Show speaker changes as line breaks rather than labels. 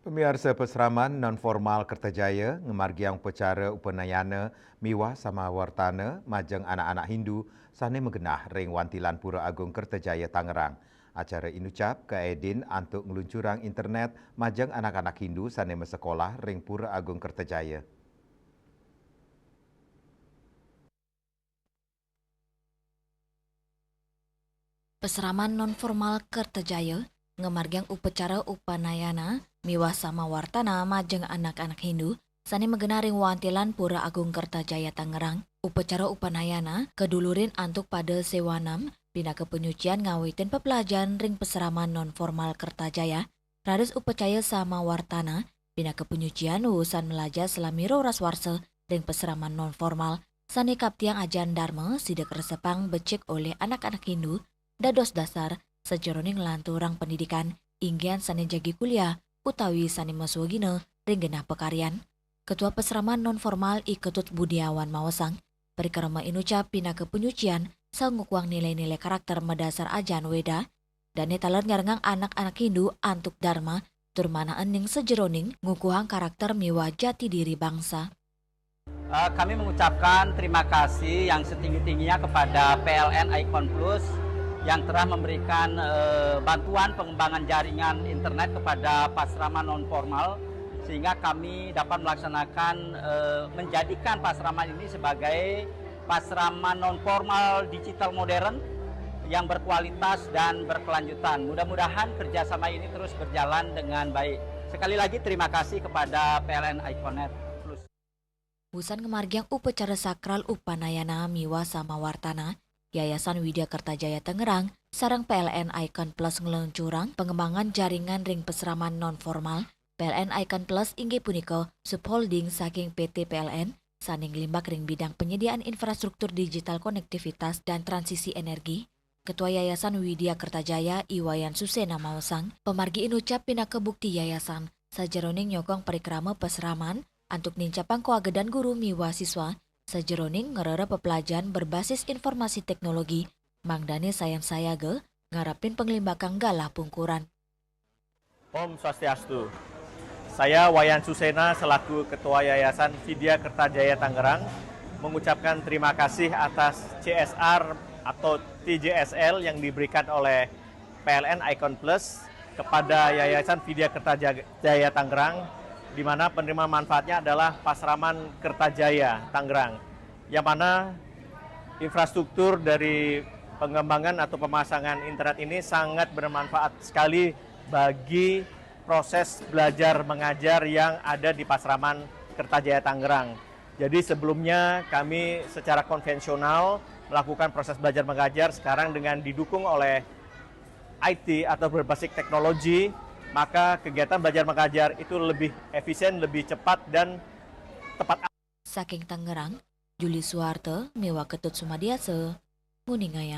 Pemirsa peseraman non-formal Kertajaya ngemargiang pecara upanayana miwah sama wartana majeng anak-anak Hindu sane megenah ring wantilan Pura Agung Kertajaya Tangerang. Acara inucap ke Edin untuk ngeluncurang internet majeng anak-anak Hindu sane mesekolah ring Pura Agung Kertajaya.
Peseraman non-formal Kertajaya ngemargiang upacara upanayana miwah sama wartana majeng anak-anak Hindu sani megenaring wantilan Pura Agung Kertajaya Tangerang. Upacara upanayana kedulurin antuk pada sewanam bina kepenyucian ngawitin pepelajaran ring peseraman non-formal Kertajaya. Rades upacara sama wartana bina kepenyucian urusan melajar selamiro raswarse ring peseraman non-formal sani kaptiang ajan dharma sidak resepang becik oleh anak-anak Hindu dados dasar sejeroning lanturang pendidikan inggian sani jagi kuliah utawi sani maswagina ring genah pekaryan. Ketua Peseraman Non-Formal I Ketut Budiawan Mawasang perikarama inucap pina kepenyucian sangukuang nilai-nilai karakter medasar ajan weda dan netaler nyarengang anak-anak Hindu antuk dharma turmana ening sejeroning ngukuhang karakter miwa jati diri bangsa.
Kami mengucapkan terima kasih yang setinggi-tingginya kepada PLN Icon Plus yang telah memberikan bantuan pengembangan jaringan internet kepada pasraman non-formal sehingga kami dapat melaksanakan menjadikan pasraman ini sebagai pasraman non-formal digital modern yang berkualitas dan berkelanjutan. Mudah-mudahan kerjasama ini terus berjalan dengan baik. Sekali lagi terima kasih kepada PLN Iconet Plus.
Busan ngemargiang upacara sakral upanayana miwa sama wartana Yayasan Widya Kertajaya Tangerang sarang PLN Icon Plus ngeluncurang pengembangan jaringan ring peseraman non-formal. PLN Icon Plus inggih punika subholding saking PT PLN saning limbak ring bidang penyediaan infrastruktur digital konektivitas dan transisi energi. Ketua Yayasan Widya Kertajaya Iwayan Susena Mawasang pemargi inucap pina kebukti yayasan sajeroning nyokong perikrama peseraman antuk nincapang koagedan guru miwa siswa sajeroning ngerere pepelajaran berbasis informasi teknologi mangdane sayang sayage ngarapin penglimbakang galah pungkuran.
Om Swastiastu. Saya Wayan Susena selaku Ketua Yayasan Widya Kertajaya Tangerang mengucapkan terima kasih atas CSR atau TJSL yang diberikan oleh PLN Icon Plus kepada Yayasan Widya Kertajaya Tangerang di mana penerima manfaatnya adalah Pasraman Kertajaya Tangerang yang mana infrastruktur dari pengembangan atau pemasangan internet ini sangat bermanfaat sekali bagi proses belajar mengajar yang ada di Pasraman Kertajaya Tangerang. Jadi sebelumnya kami secara konvensional melakukan proses belajar mengajar, sekarang dengan didukung oleh IT atau berbasis teknologi, maka kegiatan belajar mengajar itu lebih efisien, lebih cepat dan tepat.
Saking Tangerang, Juli Suwarte, Mewa Ketut Sumadiase, Muningayang.